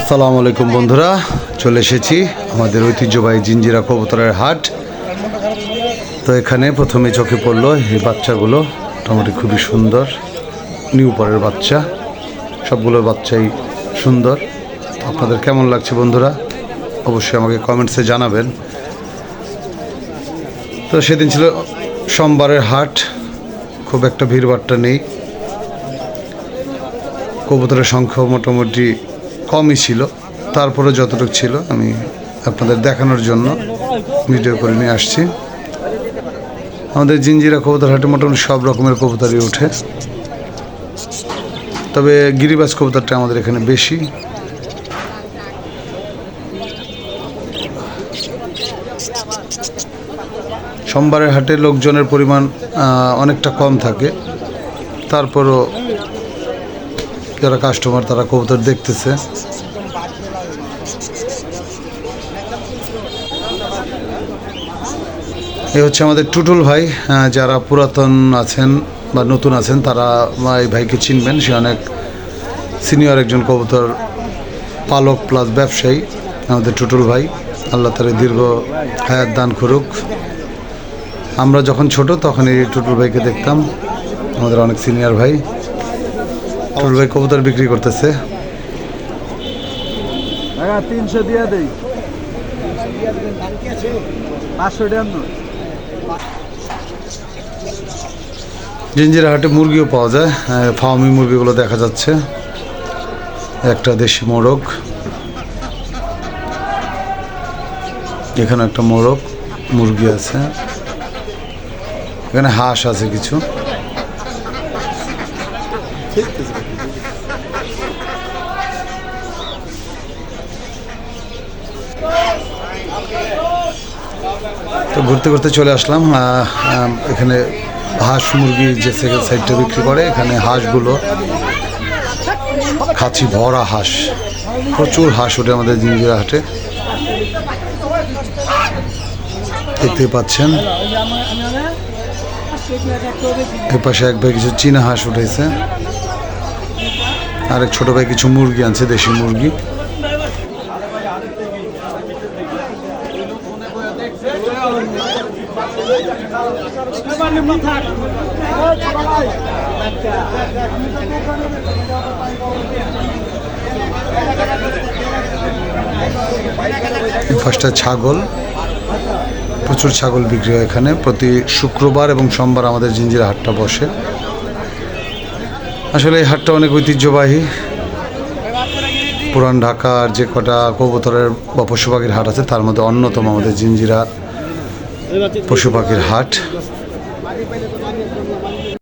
আসসালামু আলাইকুম বন্ধুরা, চলে এসেছি আমাদের ঐতিহ্যবাহী জিঞ্জিরা কবুতরের হাট। তো এখানে প্রথমে চোখে পড়লো এই বাচ্চাগুলো, মোটামুটি খুবই সুন্দর নিউ পরের বাচ্চা। সবগুলোর বাচ্চাই সুন্দর। আপনাদের কেমন লাগছে বন্ধুরা, অবশ্যই আমাকে কমেন্টসে জানাবেন। তো সেদিন ছিল সোমবারের হাট, খুব একটা ভিড়ভাট্টা নেই, কবুতরের সংখ্যা মোটামুটি কমই ছিল। তারপরে যতটুকু ছিল আমি আপনাদের দেখানোর জন্য ভিডিও করে নিয়ে আসছি। আমাদের জিঞ্জিরা কবুতর হাটে মোটামুটি সব রকমের কবুতরই ওঠে, তবে গিরিবাজ কবুতরটা আমাদের এখানে বেশি। সোমবারের হাটে লোকজনের পরিমাণ অনেকটা কম থাকে, তারপরও যারা কাস্টমার তারা কবুতর দেখতেছে। এই হচ্ছে আমাদের টুটুল ভাই। যারা পুরাতন আছেন বা নতুন আছেন তারা এই ভাইকে চিনবেন। সে অনেক সিনিয়র একজন কবুতর পালক প্লাস ব্যবসায়ী আমাদের টুটুল ভাই। আল্লাহ তার দীর্ঘ হায়াত দান করুক। আমরা যখন ছোট তখন এই টুটুল ভাইকে দেখতাম, আমাদের অনেক সিনিয়র ভাই। টুটুল ভাই কবুতর বিক্রি করতেছে। 300 দিয়ে দেই, 500 টাকা। জিঞ্জিরা হাটে মুরগিও পাওয়া যায়, ফার্মি মুরগিগুলো দেখা যাচ্ছে। একটা দেশি মোরগ, এখানে একটা মোরগ মুরগি আছে, এখানে হাঁস আছে কিছু। তো ঘুরতে ঘুরতে চলে আসলাম এখানে হাঁস মুরগি যে সাইডটা বিক্রি করে, এখানে হাঁসগুলো খাচ্ছি ভরা হাঁস, প্রচুর হাঁস ওঠে আমাদের জিঞ্জিরা হাটে, দেখতে পাচ্ছেন। এর পাশে এক ভাই কিছু চীনা হাঁস উঠেছে, আরেক ছোট ভাই কিছু মুরগি আনছে, দেশি মুরগি। ফার্স্টে ছাগল, প্রচুর ছাগল বিক্রি হয় এখানে। প্রতি শুক্রবার এবং সোমবার আমাদের জিঞ্জিরা হাটটা বসে। আসলে এই হাটটা অনেক ঐতিহ্যবাহী। পুরান ঢাকার যে কটা কবুতরের বা পশু পাখির হাট আছে তার মধ্যে অন্যতম আমাদের জিঞ্জিরা পশু পাখির হাট।